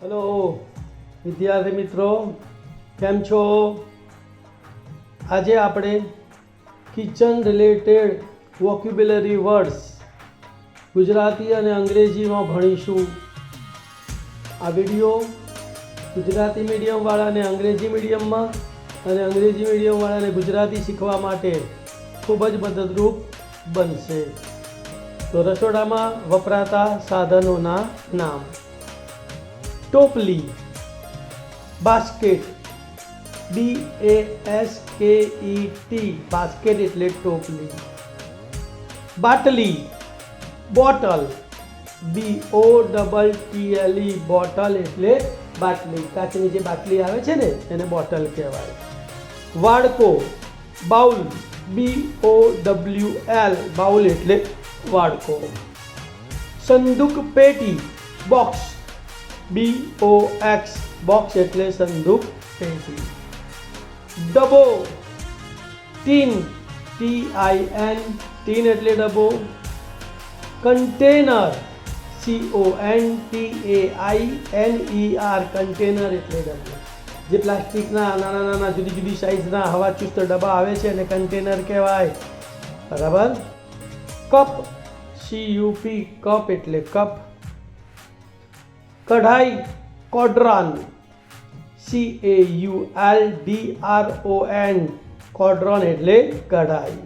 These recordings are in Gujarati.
हेलो विद्यार्थी मित्रों, केम छो? आज आपणे किचन रिलेटेड वोकेब्युलरी वर्ड्स गुजराती और अंग्रेजी में भणीशुं। आ विडियो गुजराती मीडियम वाला ने अंग्रेजी मीडियम में और अंग्रेजी मीडियम वाला ने गुजराती शीखवा माटे खूब ज मददरूप बनशे। तो रसोड़ा में वपराता साधनों नाम: टोपली, बास्केट, BASKET, बास्केट एटले टोपली। बाटली, बोटल, BOTTLE, बोटल एटले बाटली। काचनी जे बाटली आवे छे ने एने बोटल कहेवाय। वाडको, बाउल, BOWL, बाउल एटले वाडको। संदूक पेटी, बॉक्स, BOX, बॉक्स एटले संदूक पेटी। डबो, टीन, TIN, टीन एटले डबो। कंटेनर, CONTAINER, कंटेनर एटले डबो। जे प्लास्टिकना नाना नाना जुदी जुदी साइजना हवाचुस्त डब्बा आवे छे ने कंटेनर कहेवाय, बराबर। कप, CUP, कप एटले कप। कढ़ाई, कोड्रॉन, CAULDRON, कोड्रॉन एटले कढ़ाई।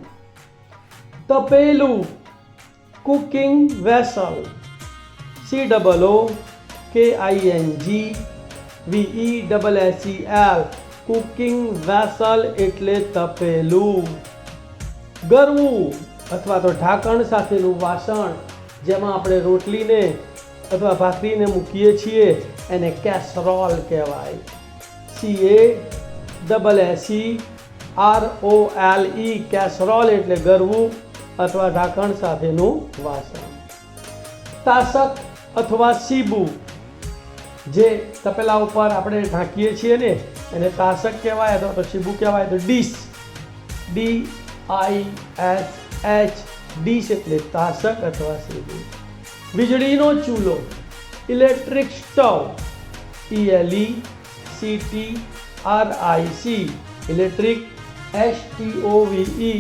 तपेलू, cooking vessel, COOKING cooking vessel एटले तपेलू। गरवू अथवा तो ढाकण साथेनुं वासण जेमां आपणे रोटलीने अथवा भाखरीने मूकीए छीए एने कैसरोल कहेवाय। CASSEROLE, कैसरोल एटले गरवू अथवा ढाकण साथेनुं वासण। तासक अथवा सीबू, जे तपेला उपर आपणे ढांकीए छीए ने एने तासक कहेवाय अथवा तो सीबू कहेवाय। तो डिश, DISH, डिश एटले तासक अथवा सीबू। वीजळीनो चूलो, electric stove, ELECTRIC, electric STOVE,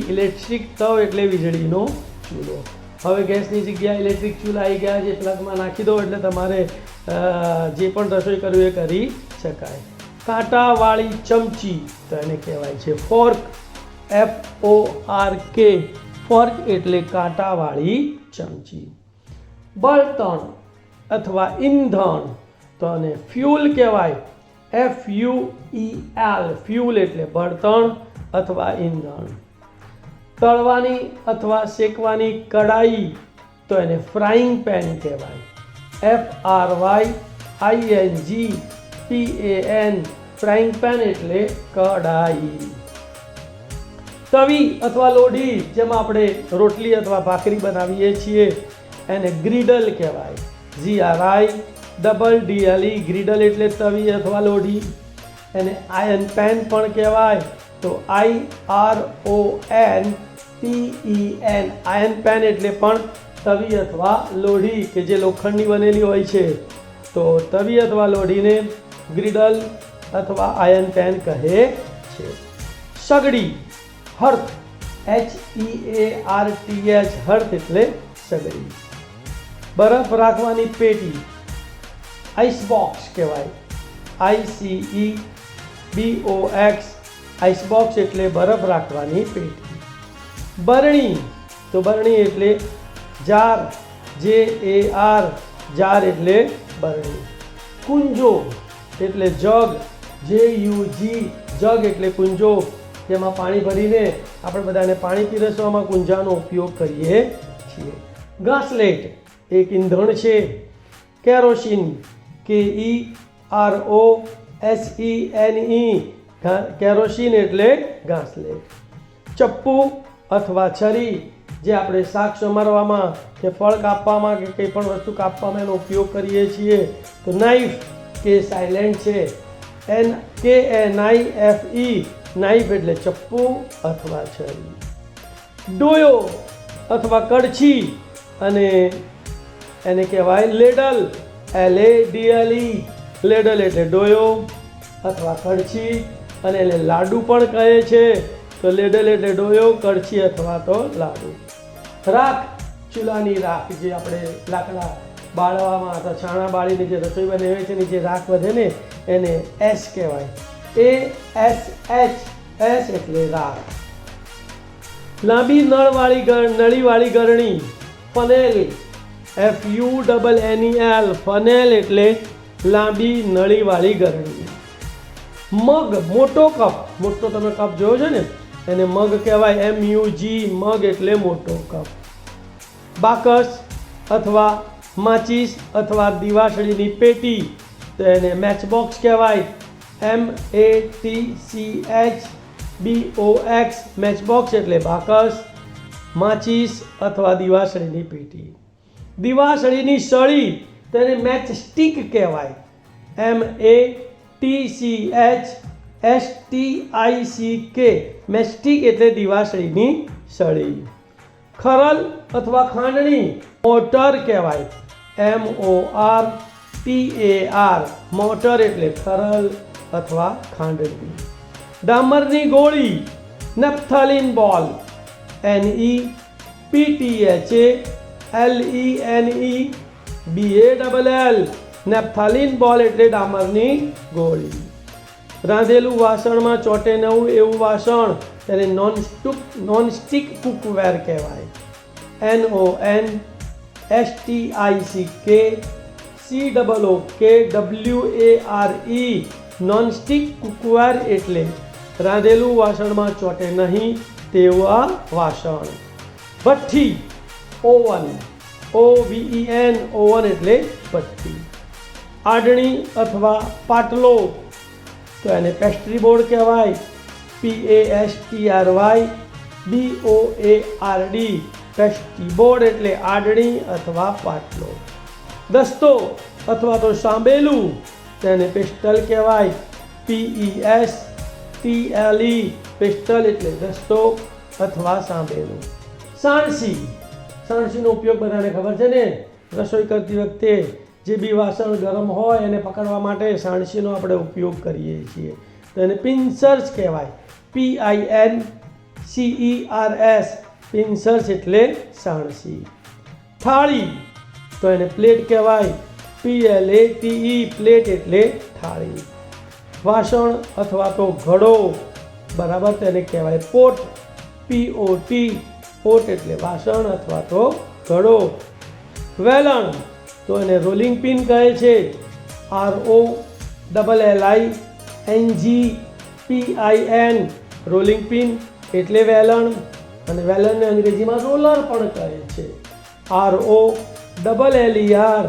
electric stove एटले वीजळीनो चूलो। हवे गैसनी जग्याए इलेक्ट्रिक चूला आई गया है, प्लग में नाखी दो एटले तमारे जे पण रसोई करवी ए करी शकाय। कांटावाળી चमची तो एने कहेवाय छे फोर्क, FORK, फोर्क एटले कांटावाળી चमची। बर्तन अथवा ईंधण तो आने फ्यूल कहेवाय, FUEL, फ्यूल एटले बर्तन अथवा ईंधण। तळवानी अथवा शेकवानी कढ़ाई तो एने फ्राइंग पेन कहेवाय, FRYING फ्राइंग पेन एटले कढ़ाई। तवी अथवा लोढी जेमां आपणे रोटली अथवा भाखरी बनावीए छीए एने ग्रीडल कहेवाय, GRIDDLE, ग्रीडल एटले तवी अथवा लोढी। एने आयन पेन पण कहेवाय, तो IRONPEN, आयन पेन एटले पण तवी अथवा लोढी के जे लोखंडनी बनेली होय छे। तो तवी अथवा लोढीने ग्रीडल अथवा आयन पेन कहे छे। सगड़ी, हर्थ, HEARTH, हर्थ एटले सगड़ी। बरफ राखवानी पेटी, आइस बॉक्स कहेवाय, ICEBOX, आइस बॉक्स एटले बरफ राखवानी पेटी। बरणी तो बरणी एटले जार, JAR, जार एटले बरणी। कुंजो एटले जग, JUG, जग एटले कुंजो, जेमां पाणी भरीने આપણે બધાને પાણી પીરસવામાં કુંજાનો ઉપયોગ કરીએ છીએ। ઘાસલેટ એક ઈંધણ છે। કેરોસીન, KEROSENE, કેરોસીન એટલે ઘાસલેટ। ચપ્પુ અથવા છરી જે આપણે શાક સમારવામાં કે ફળ કાપવામાં કે કંઈ પણ વસ્તુ કાપવામાં એનો ઉપયોગ કરીએ છીએ। તો નાઈફ, કે સાયલેન્ટ છે, NKNIFE, નાઈફ એટલે ચપ્પુ અથવા છરી। ડોયો अथवा कड़छी अने एने कहेवाय लेडल, LADLE, લેડલ એટલે ડોયો અથવા કળછી, અને એને લાડુ પણ કહે છે. તો લેડલ એટલે ડોયો, કળછી અથવા તો લાડુ. રાખ, ચૂલાની રાખ, જે આપણે લાકડા બાળવામાં અથવા છાણા બાળીને જે રસોઈ બનાવે છે ને જે રાખ વધે ને એને એશ કહેવાય. ASH, એશ એટલે રાખ. લાંબી નળીવાળી ગરણી, ફનેલ, FUNNEL, ફનેલ એટલે લાંબી નળીવાળી ગરણી. મગ, મોટો કપ, મોટો તમે કપ જોયો છે ને એને મગ કહેવાય, MUG, મગ એટલે મોટો કપ. બાકસ અથવા માચીસ અથવા દિવાસળીની પેટી, તો એને મેચબોક્સ કહેવાય, MATCHBOX, મેચબોક્સ એટલે બાકસ, માચીસ અથવા દિવાસળીની પેટી. દિવાસળીની સળી, તેને મેચ સ્ટીક કહેવાય, MATCHSTICK, મેચસ્ટીક એટલે દિવાસળીની સળી. ખરલ અથવા ખાંડણી, મોટર કહેવાય, MORTAR, મોટર એટલે ખરલ અથવા ખાંડણી. ડામરની ગોળી, નેપ્થલિન બોલ, NEPTHALENEBALL, નેપ્થલિન બોલ એટલે ડામરની ગોળી. રાંધેલું વાસણમાં ચોટે નવું એવું વાસણ, તેને નોનસ્ટિક કુકવેર કહેવાય, NONSTICK નોનસ્ટિક કુકવેર એટલે રાંધેલું વાસણમાં ચોટે નહીં તેવા વાસણ. ભઠ્ઠી, ઓવન, OVEN, ઓવન એટલે ભઠ્ઠી. આડણી અથવા પાટલો, તો એને પેસ્ટ્રી બોર્ડ કહેવાય, PASTRY BOARD, પેસ્ટ્રી બોર્ડ એટલે આડણી અથવા પાટલો. દસ્તો અથવા તો સાંભેલું, તેને પિસ્ટલ કહેવાય, PESTLE, પિસ્ટલ એટલે દસ્તો અથવા સાંભેલું. સાણસી, સાણસીનો ઉપયોગ બધાને ખબર છે ને, રસોઈ કરતી વખતે જે બી વાસણ ગરમ હોય એને પકડવા માટે સાણસીનો આપણે ઉપયોગ કરીએ છીએ, તો એને પિન્સર્સ કહેવાય, PINCERS, પિન્સર્સ એટલે સાણસી. થાળી, તો એને પ્લેટ કહેવાય, PLATE, પ્લેટ એટલે થાળી. વાસણ અથવા તો ઘડો, બરાબર, તેને કહેવાય પોટ, POT, પોટ એટલે વાસણ અથવા તો ઘડો. વેલણ, તો એને રોલિંગ પિન કહે છે, ROLLINGPIN, રોલિંગ પિન એટલે વેલણ, અને વેલણને અંગ્રેજીમાં રોલર પણ કહે છે, ROLLER,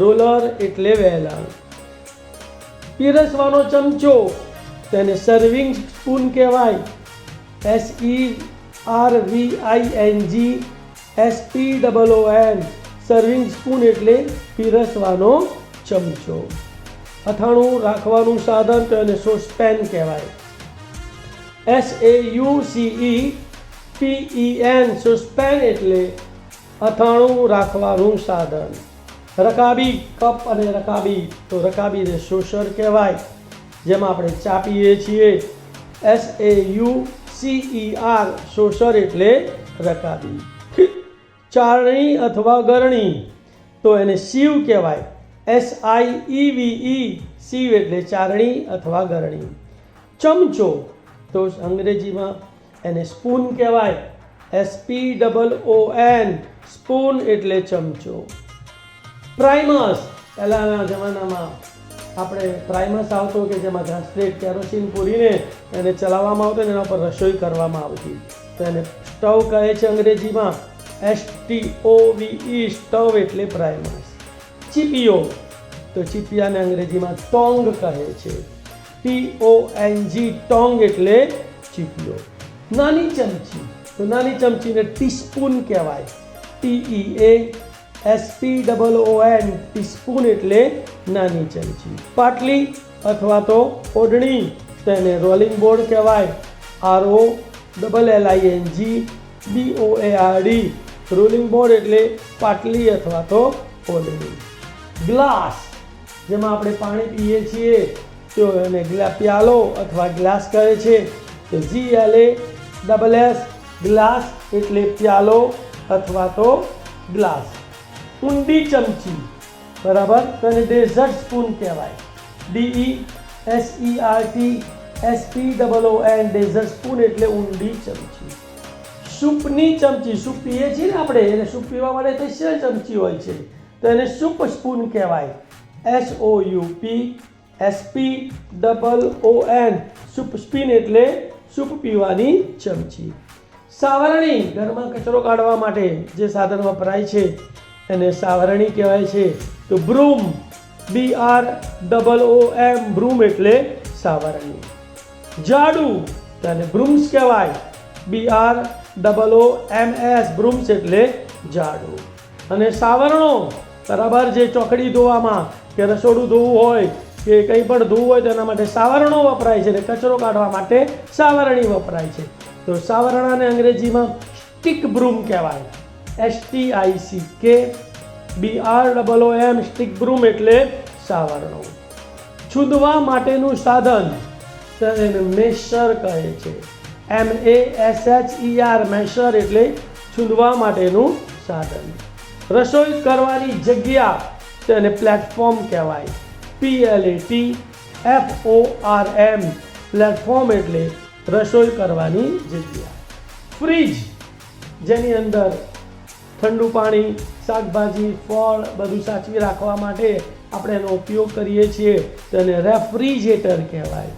રોલર એટલે વેલણ. પીરસવાનો ચમચો, તેને સર્વિંગ સ્પૂન કહેવાય, SERVING SPOON, સર્વિંગ સ્પૂન એટલે પીરસવાનો ચમચો. અથાણું રાખવાનું સાધન, તો એને સોસપેન કહેવાય, SAUCEPEN, સોસપેન એટલે અથાણું રાખવાનું સાધન. રકાબી, કપ અને રકાબી, તો રકાબીને સોસર કહેવાય, જેમાં આપણે ચા પીએ છીએ, SAUCER, સોસર એટલે રકાબી. ચાળણી અથવા ગરણી, તો એને સીવ કહેવાય, SIEVE, સીવ એટલે ચારણી અથવા ગરણી. ચમચો, તો અંગ્રેજીમાં એને સ્પૂન કહેવાય, SPOON, સ્પૂન એટલે ચમચો. પ્રાઇમસ, પહેલાંના જમાનામાં આપણે પ્રાઇમસ આવતો કે જેમાં ઘાસલેટ કેરોસીન પૂરીને એને ચલાવવામાં આવતો અને એના પર રસોઈ કરવામાં આવતી, તો એને સ્ટવ કહે છે અંગ્રેજીમાં, STOVE, સ્ટવ એટલે પ્રાઇમસ. ચીપિયો, તો ચીપિયાને અંગ્રેજીમાં ટોંગ કહે છે, TONG, ટોંગ એટલે ચીપિયો. નાની ચમચી, તો નાની ચમચીને ટીસ્પૂન કહેવાય, TEASPOON, ટીસ્પૂન એટલે નાની ચમચી. પાટલી અથવા તો ઓઢણી, તેને રોલિંગ બોર્ડ કહેવાય, ROLLING BOARD, રોલિંગ બોર્ડ એટલે પાટલી અથવા તો ઓઢણી. ગ્લાસ, જેમાં આપણે પાણી પીએ છીએ તો એને પ્યાલો અથવા ગ્લાસ કહે છે. તો GLASS ગ્લાસ એટલે પ્યાલો અથવા તો ગ્લાસ. ઊંડી ચમચી, બરાબર, તો એને ડેઝર્ટ સ્પૂન કહેવાય. DESERTSPOON ડેઝર્ટ સ્પૂન એટલે ઊંડી ચમચી. સૂપની ચમચી, સૂપ પીએ છીએ ને આપણે, એને સૂપ પીવા માટે સ્પેશિયલ ચમચી હોય છે, તો એને સૂપ સ્પૂન કહેવાય. SOUPSPOON સૂપ સ્પૂન એટલે સૂપ પીવાની ચમચી. સાવરણી, ઘરમાં કચરો કાઢવા માટે જે સાધન વપરાય છે એને સાવરણી કહેવાય છે. તો બ્રૂમ, BROOM બ્રૂમ એટલે સાવરણી. ઝાડુ, તેને બ્રૂમ્સ કહેવાય. BROOMS બ્રૂમ્સ એટલે ઝાડુ. અને સાવરણો, બરાબર, જે ચોકડી ધોવામાં કે રસોડું ધોવું હોય કે કંઈ પણ ધોવું હોય તેના માટે સાવરણો વપરાય છે અને કચરો કાઢવા માટે સાવરણી વપરાય છે. તો સાવરણાને અંગ્રેજીમાં સ્ટિક બ્રૂમ કહેવાય. STICK BROOM સ્ટિક બ્રૂમ એટલે સાવરણો. છૂંદવા માટેનું સાધન તેને મેશર કહે છે. MESHER મેશર એટલે છૂંદવા માટેનું સાધન. રસોઈ કરવાની જગ્યા તેને પ્લેટફોર્મ કહેવાય. PLATFORM પ્લેટફોર્મ એટલે રસોઈ કરવાની જગ્યા. ફ્રીજ, જેની અંદર ઠંડુ પાણી, શાકભાજી, ફળ બધું સાચવી રાખવા માટે આપણે એનો ઉપયોગ કરીએ છીએ, તેને રેફ્રિજરેટર કહેવાય.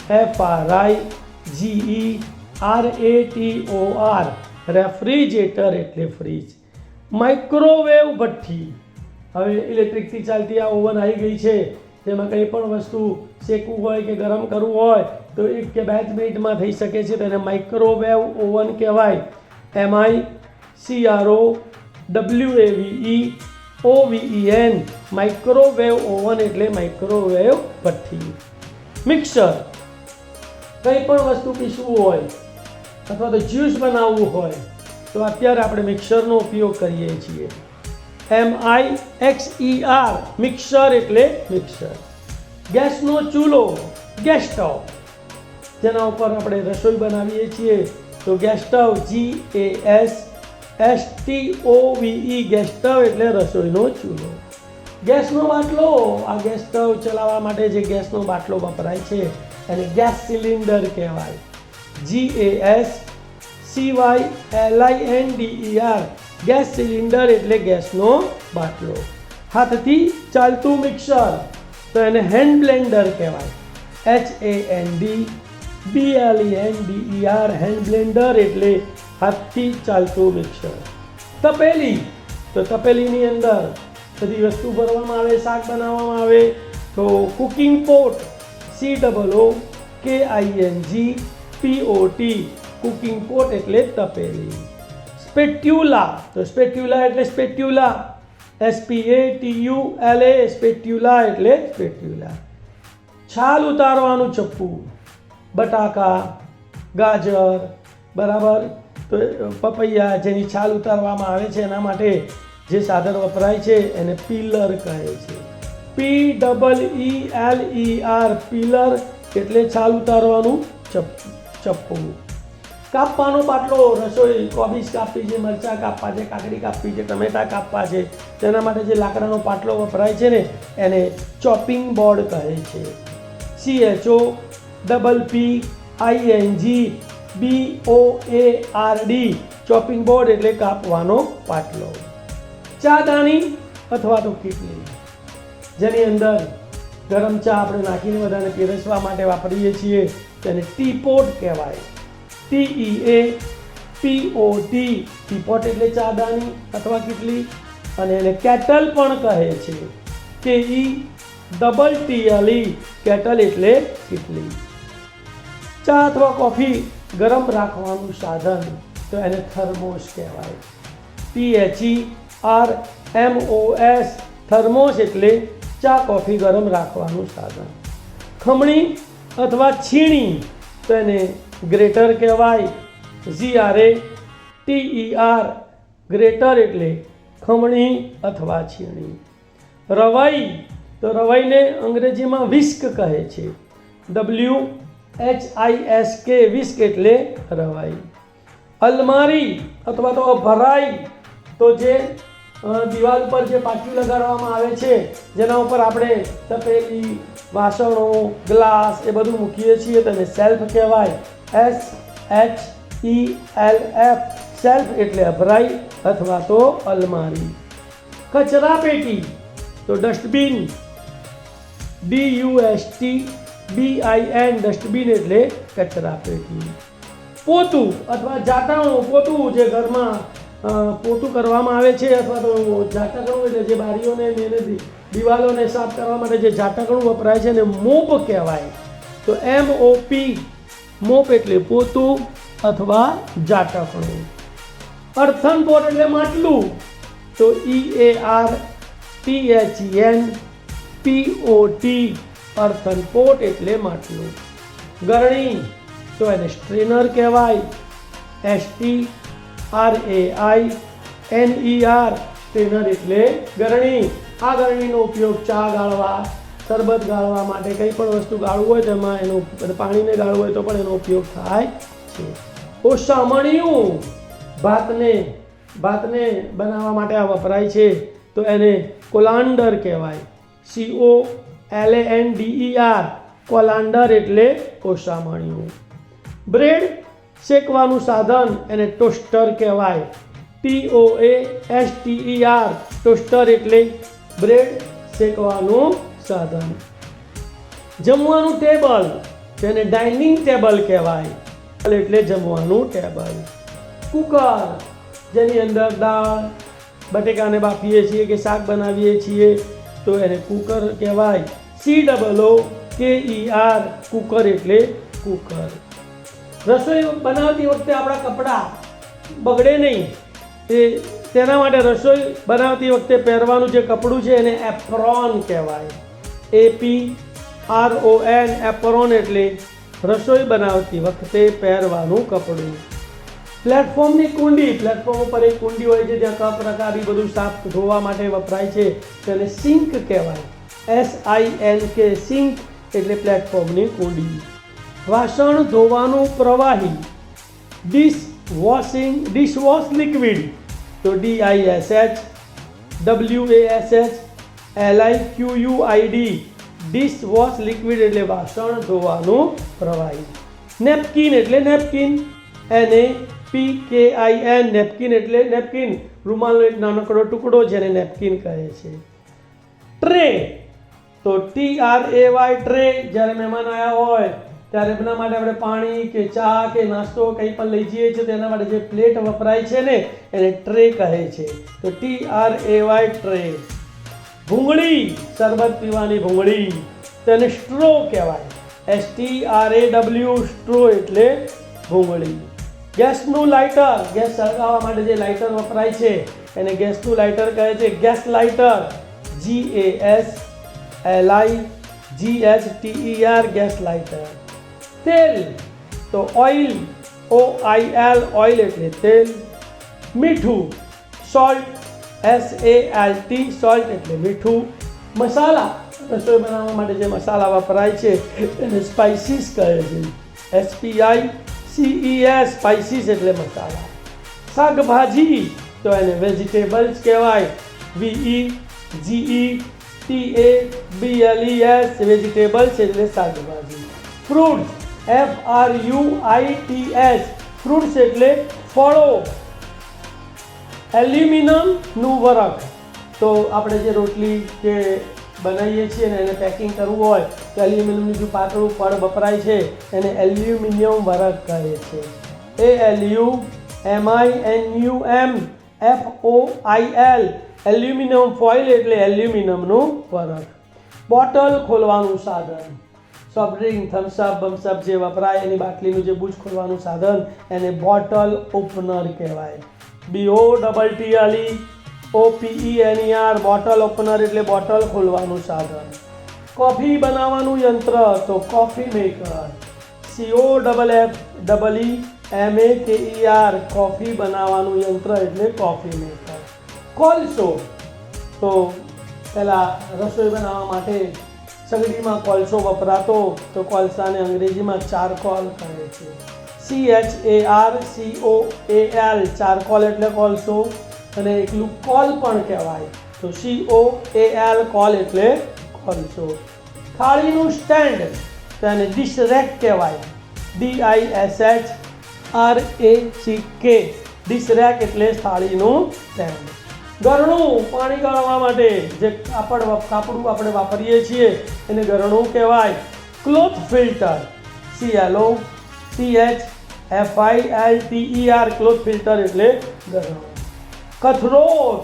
REFRIGERATOR રેફ્રિજરેટર એટલે ફ્રીજ. માઇક્રોવેવ ભઠ્ઠી, હવે ઇલેક્ટ્રિકથી ચાલતી આ ઓવન આવી ગઈ છે, જેમાં કંઈ પણ વસ્તુ શેકવું હોય કે ગરમ કરવું હોય તો 1 કે 2 જ મિનિટમાં થઈ શકે છે, તેને માઇક્રોવેવ ઓવન કહેવાય. MICROWAVEOVEN માઇક્રોવેવ ઓવન એટલે માઇક્રોવેવ ભઠ્ઠી. મિક્સર, કંઈ પણ વસ્તુ પીસવું હોય અથવા તો જ્યુસ બનાવવું હોય તો અત્યારે આપણે મિક્સરનો ઉપયોગ કરીએ છીએ. MIXER મિક્સર એટલે મિક્સર. ગેસનો ચૂલો, ગેસ સ્ટવ, જેના ઉપર આપણે રસોઈ બનાવીએ છીએ તો gas stove, GASSTOVE gas stove એટલે રસોઈનો ચૂલો. ગેસનો બાટલો, આ ગેસ સ્ટવ ચલાવવા માટે જે ગેસનો બાટલો વપરાય છે એને ગેસ સિલિન્ડર કહેવાય. GASCYLINDER ગેસ સિલિન્ડર એટલે ગેસનો બાટલો. હાથથી ચાલતું મિક્સર તો એને હેન્ડ બ્લેન્ડર કહેવાય. HANDBLENDER હેન્ડ બ્લેન્ડર એટલે હાથથી ચાલતું મિક્સર. તપેલી, તો તપેલીની અંદર બધી વસ્તુ ભરવામાં આવે, શાક બનાવવામાં આવે તો cooking pot, COOKING cooking pot એટલે તપેલી. સ્પેટ્યુલા, તો સ્પેટ્યુલા એટલે સ્પેટ્યુલા, SPATULA સ્પેટ્યુલા એટલે સ્પેટ્યુલા. છાલ ઉતારવાનું ચપ્પુ, બટાકા, ગાજર, બરાબર, તો પપૈયા જેની છાલ ઉતારવામાં આવે છે એના માટે જે સાધન વપરાય છે એને પીલર કહે છે. PEELER પીલર એટલે છાલ ઉતારવાનું ચપ્પુ. કાપવાનો પાટલો, રસોઈ, કોબીજ કાપવી છે, મરચાં કાપવા છે, કાકડી કાપવી છે, ટમેટા કાપવા છે, તેના માટે જે લાકડાનો પાટલો વપરાય છે ને એને ચોપિંગ બોર્ડ કહે છે. CHOPPING BOARD ચોપિંગ બોર્ડ એટલે કાપવાનો પાટલો. ચાદાની અથવા તો કીટલી, જેની અંદર ગરમ ચા આપણે નાખીને બધાને પીરસવા માટે વાપરીએ છીએ તેને ટીપોટ કહેવાય. TEAPOT ટીપોટ એટલે ચાદાની અથવા કીટલી, અને એને કેટલ પણ કહે છે. KETTLE કેટલ એટલે કીટલી. ચા અથવા કોફી ગરમ રાખવાનું સાધન તો એને થર્મોસ કહેવાય. THERMOS થર્મોસ એટલે ચા કોફી ગરમ રાખવાનું સાધન. ખમણી અથવા છીણી તો એને ગ્રેટર કહેવાય. GRATER ગ્રેટર એટલે ખમણી અથવા છીણી. રવાઈ, તો રવાઈને અંગ્રેજીમાં વિસ્ક કહે છે. WHISK, વિસ્ક એટલે રવાઈ. અલમારી અથવા તો ભરાઈ, તો જે દિવાલ પર જે પાટિયું લગાડવામાં આવે છે, જેના ઉપર આપણે તપેલી, વાસણો, ગ્લાસ એ બધું મૂકીએ છીએ, તેને સેલ્ફ કહેવાય. SHELF, સેલ્ફ એટલે અભરાઈ અથવા તો અલમારી. કચરા પેટી, તો ડસ્ટબિન, DUSTBIN, ડસ્ટબિન એટલે કચરા પેટી. પોતું અથવા જાટાણું, પોતું જે ઘરમાં પોતું કરવામાં આવે છે, અથવા તો જાટાકણું એટલે જે બારીઓને દિવાલોને સાફ કરવા માટે જે જાટાકણું વપરાય છે એને મોપ કહેવાય. તો MOP, મોપ એટલે પોતું અથવા જાટાકણું. અર્થન પોટ એટલે માટલું, તો EARTHENPOT, અર્થન પોટ એટલે માટલું. ગરણી, તો એને સ્ટ્રેનર કહેવાય. STRAINER, સ્ટ્રેનર એટલે ગરણી. આ ગરણીનો ઉપયોગ ચા ગાળવા, શરબત ગાળવા માટે, કંઈ પણ વસ્તુ ગાળવું હોય તેમાં એનો, પાણીને ગાળવું હોય તો પણ એનો ઉપયોગ થાય છે. ઓસામણિયું, ભાતને બનાવવા માટે આ વપરાય છે, તો એને કોલાન્ડર કહેવાય. COLANDER, કોલાન્ડર એટલે ઓસામણિયું. બ્રેડ શેકવાનું સાધન, એને ટોસ્ટર કહેવાય. TOASTER, ટોસ્ટર એટલે બ્રેડ શેકવાનું સાધન. જમવાનું ટેબલ, જેને ડાઇનિંગ ટેબલ કહેવાય, એટલે જમવાનું ટેબલ. કુકર, જેની અંદર દાળ, બટેકાને બાફીએ છીએ કે શાક બનાવીએ છીએ, તો એને કુકર કહેવાય. COOKER, કુકર એટલે કુકર. રસોઈ બનાવતી વખતે આપણા કપડાં બગડે નહીં, તેના માટે રસોઈ બનાવતી વખતે પહેરવાનું જે કપડું છે એને એપ્રોન કહેવાય. APRON, એપ્રોન એટલે રસોઈ બનાવતી વખતે પહેરવાનું કપડું. પ્લેટફોર્મની કુંડી, પ્લેટફોર્મ ઉપર એક કુંડી હોય છે જ્યાં કપ રકાબી બધું સાફ ધોવા માટે વપરાય છે, તેને સિંક કહેવાય. SINK, સિંક એટલે પ્લેટફોર્મની કુંડી. વાસણ ધોવાનું પ્રવાહી, ડિશવોશ લિક્વિડ, તો DISHWASHLIQUID, ડિશવોશ લિક્વિડ એટલે વાસણ ધોવાનું પ્રવાહી. નેપકિન એટલે નેપકિન, NAPKIN, નેપકિન એટલે નેપકિન, રૂમાલનો એક નાનકડો ટુકડો જેને નેપકિન કહે છે. ટ્રે, તો TRAY, ટ્રે, જ્યારે મહેમાન આવ્યા હોય ત્યારે એમના માટે આપણે પાણી કે ચા કે નાસ્તો કંઈ પણ લઈ જઈએ છીએ, તેના માટે જે પ્લેટ વપરાય છે ને એને ટ્રે કહે છે, તો TRAY, ટ્રે. ભૂંગળી, શરબત પીવાની ભૂંગળી, તેને સ્ટ્રો કહેવાય. STRAW, સ્ટ્રો એટલે ભૂંગળી. ગેસનું લાઇટર, ગેસ સળગાવવા માટે જે લાઇટર વપરાય છે એને ગેસનું લાઇટર કહે છે. Gas lighter, GASLIGHTER, gas lighter. તેલ, તો ઓઇલ, OIL, ઓઇલ એટલે તેલ. મીઠું, સોલ્ટ, SALT, સોલ્ટ એટલે મીઠું. મસાલા, રસોઈ બનાવવા માટે જે મસાલા વપરાય છે એને સ્પાઇસીસ કહે છે. SPICES, સ્પાઇસીસ એટલે મસાલા. શાકભાજી, તો એને વેજીટેબલ્સ કહેવાય. VEGETABLES, વેજીટેબલ્સ એટલે શાકભાજી. ફ્રૂટ્સ, FRUITS, ફ્રૂટ્સ એટલે ફળો. એલ્યુમિનિયમનું વરખ, તો આપણે જે રોટલી કે બનાવીએ છીએ ને એને પેકિંગ કરવું હોય તો એલ્યુમિનિયમનું જે પાતળું પડ વપરાય છે એને એલ્યુમિનિયમ વરખ કહે છે. ALUMINIUM FOIL, એલ્યુમિનિયમ ફોઇલ એટલે એલ્યુમિનિયમનું વરખ. બોટલ ખોલવાનું સાધન, સોફ્ટ ડ્રિંક, થમ્સઅપ, બમ્સઅપ જે વપરાય એની બાટલીનું જે બૂચ ખોલવાનું સાધન એને બોટલ ઓપનર કહેવાય. BOTTLEOPENER, બોટલ ઓપનર એટલે બોટલ ખોલવાનું સાધન. કોફી બનાવવાનું યંત્ર, તો કોફી મેકર. COFFEMAKER, કોફી બનાવવાનું યંત્ર એટલે કોફી મેકર. કોલસો, તો પહેલાં રસોઈ બનાવવા માટે સગડીમાં કોલસો વપરાતો, તો કોલસાને અંગ્રેજીમાં ચારકોલ કહે છે. CHARCOAL, ચારકોલ એટલે કોલસો, અને એકલું કોલ પણ કહેવાય, તો COAL, કોલ એટલે કોલસો. થાળીનું સ્ટેન્ડ તેને ડિશ રેક કહેવાય, DISHRACK, ડિશ રેક એટલે થાળીનું સ્ટેન્ડ. ગરણું, પાણી ગાળવા માટે જે કાપડું આપણે વાપરીએ છીએ એને ગરણું કહેવાય. Cloth filter, CLOTHFILTER, cloth filter એટલે ગરણું. કથરોટ,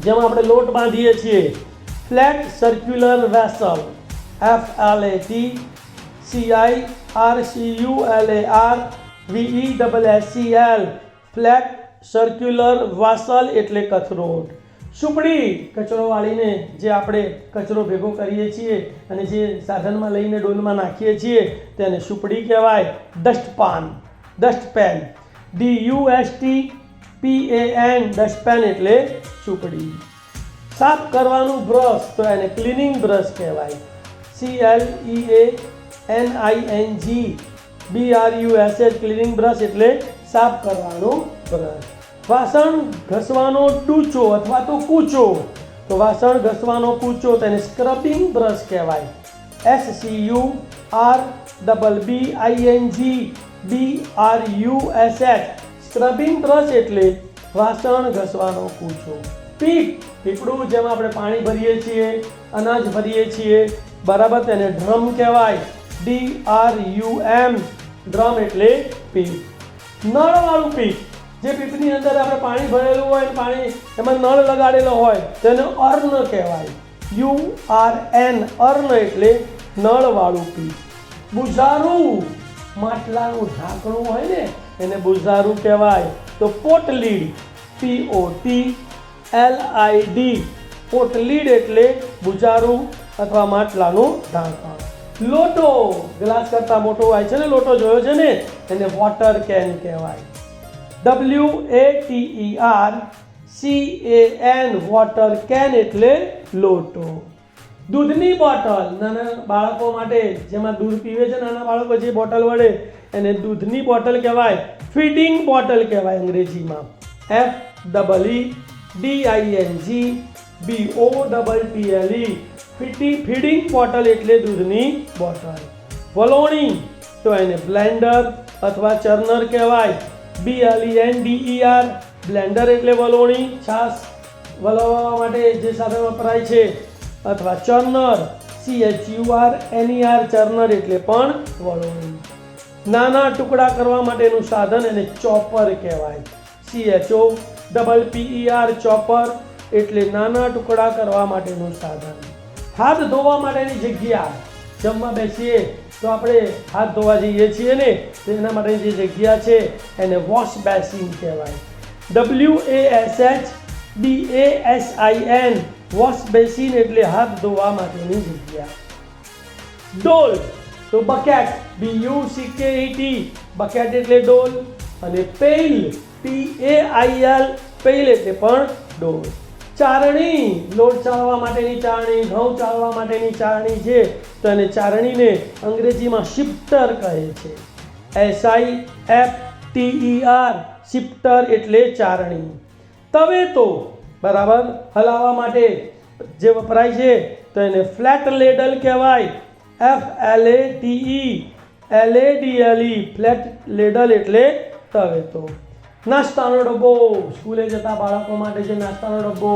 જેમાં આપણે લોટ બાંધીએ છીએ. Flat circular vessel, FLATCIRCULAR flat circular vessel એટલે કથરોટ. સુપડી, કચરો વાળીને જે આપણે કચરો ભેગો કરીએ છીએ અને જે સાધનમાં લઈને ડોલમાં નાખીએ છીએ તેને સુપડી કહેવાય. ડસ્ટપાન, ડસ્ટપેન, DUSTPAN, ડસ્ટપેન એટલે સુપડી. સાફ કરવાનું બ્રશ, તો એને ક્લિનિંગ બ્રશ કહેવાય. CLEANING BRUSH, ક્લિનિંગ બ્રશ એટલે સાફ કરવાનું બ્રશ. વાસણ ઘસવાનો ડૂચો અથવા તો કૂચો, તો વાસણ ઘસવાનો કૂચો તેને સ્ક્રબિંગ બ્રશ કહેવાય. SCURBBING સ્ક્રબિંગ બ્રશ એટલે વાસણ ઘસવાનો કૂચો. પીપળું, જેમાં આપણે પાણી ભરીએ છીએ, અનાજ ભરીએ છીએ, બરાબર, તેને ડ્રમ કહેવાય. DRUM, ડ્રમ એટલે પીપ. નળવાળું પીપ, જે પીપની અંદર આપણે પાણી ભરેલું હોય, પાણી એમાં નળ લગાડેલો હોય તેને અર્ન કહેવાય. URN, અર્ન એટલે નળવાળું પીપ. બુઝારું, માટલાનું ઢાંકણું હોય ને એને બુઝારું કહેવાય. તો પોટલીડ, POTLID, પોટલીડ એટલે બુઝારું અથવા માટલાનું ઢાંકણ. લોટો, ગ્લાસ કરતાં મોટો હોય છે ને, લોટો જોયો છે ને, એને વોટર કેન કહેવાય. WATERCAN, વોટર કેન એટલે લોટો. દૂધની બોટલ, નાના બાળકો માટે જેમાં દૂધ પીવે છે નાના બાળકો, જે બોટલ વડે એને દૂધની બોટલ કહેવાય. ફીડિંગ બોટલ કહેવાય અંગ્રેજીમાં. FEEDING BOTTLE, ફીડિંગ બોટલ એટલે દૂધની બોટલ. વલોણી, તો એને બ્લેન્ડર અથવા ચર્નર કહેવાય. BLENDER, બ્લેન્ડર એટલે વલોણી, છાશ વલાવવા માટે જે સાધન વપરાય છે. અથવા ચર્નર, CHURNER, ચર્નર એટલે પણ વલોણી. નાના ટુકડા કરવા માટેનું સાધન એને ચોપર કહેવાય. CHOPPER, ચોપર એટલે નાના ટુકડા કરવા માટેનું સાધન. હાથ ધોવા માટેની જગ્યા, જમવા બેસીએ તો આપણે હાથ ધોવા જઈએ છીએ ને, તો એના માટેની જે જગ્યા છે એને વોશ બેસિન કહેવાય. WASHBASIN, વોશ બેસિન એટલે હાથ ધોવા માટેની જગ્યા. ડોલ, તો બકેટ, BUCKET, બકેટ એટલે ડોલ. અને પેઇલ, PAIL, પેઇલ એટલે પણ ડોલ. ચારણી, લોટ ચાળવા માટેની ચારણી, ઘઉં ચાળવા માટેની ચારણી છે તો એને ચારણીને અંગ્રેજીમાં શિફ્ટર કહે છે. SIFTER, શિફ્ટર એટલે ચારણી. તવેતો, બરાબર, હલાવવા માટે જે વપરાય છે તો એને ફ્લેટ લેડલ કહેવાય. FLATE ફ્લેટ લેડલ એટલે તવેતો. નાસ્તાનો ડબ્બો, સ્કૂલે જતા બાળકો માટે જે નાસ્તાનો ડબ્બો,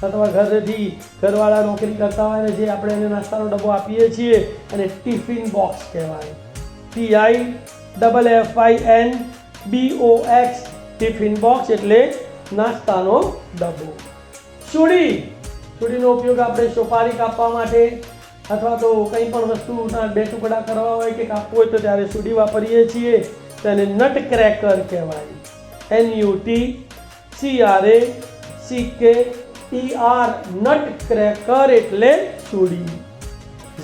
અથવા ઘરેથી ઘરવાળા નોકરી કરતા હોય ને જે આપણે એને નાસ્તાનો ડબ્બો આપીએ છીએ અને ટિફિન બોક્સ કહેવાય. TIFFIN ટિફિન બોક્સ એટલે નાસ્તાનો ડબ્બો. સુડી, સુડીનો ઉપયોગ આપણે સોપારી કાપવા માટે અથવા તો કંઈ પણ વસ્તુના બે ટુકડા કરવા હોય કે કાપવું હોય તો ત્યારે સુડી વાપરીએ છીએ, તેને નટ ક્રેકર કહેવાય. NUTCRACKER, નટ ક્રેકર એટલે સુડી.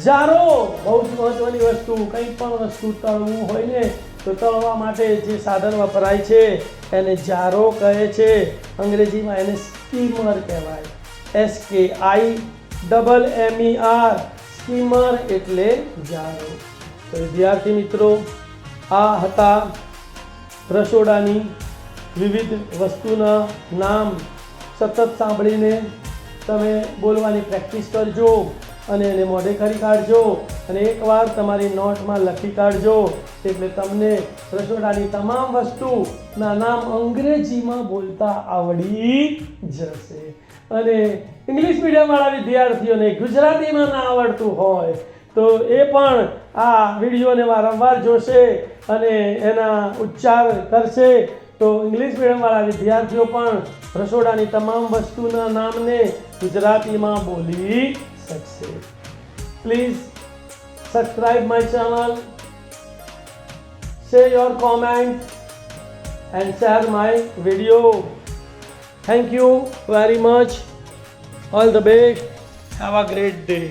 જારો, બહુ જ મહત્વની વસ્તુ, કંઈ પણ વસ્તુ તળવું હોય ને તો તળવા માટે જે સાધન વપરાય છે એને જારો કહે છે. અંગ્રેજીમાં એને સ્ટીમર કહેવાય. SKIMMER સ્કીમર એટલે જાળો. તો વિદ્યાર્થી મિત્રો, આ હતા રસોડાની વિવિધ વસ્તુના નામ. સતત સાંભળીને તમે બોલવાની પ્રેક્ટિસ કરજો અને એને મોઢે કરી કાઢજો અને એકવાર તમારી નોટમાં લખી કાઢજો, એટલે તમને રસોડાની તમામ વસ્તુના નામ અંગ્રેજીમાં બોલતા આવડી જશે. અને ઇંગ્લિશ મીડિયમવાળા વિદ્યાર્થીઓને ગુજરાતીમાં ના આવડતું હોય તો એ પણ આ વિડીયોને વારંવાર જોશે અને એના ઉચ્ચાર કરશે, તો ઇંગ્લિશ મીડિયમવાળા વિદ્યાર્થીઓ પણ રસોડાની તમામ વસ્તુના નામને ગુજરાતીમાં બોલી શકશે. Please subscribe my channel, share your comment and share my video. Thank you very much. All the best. Have a great day.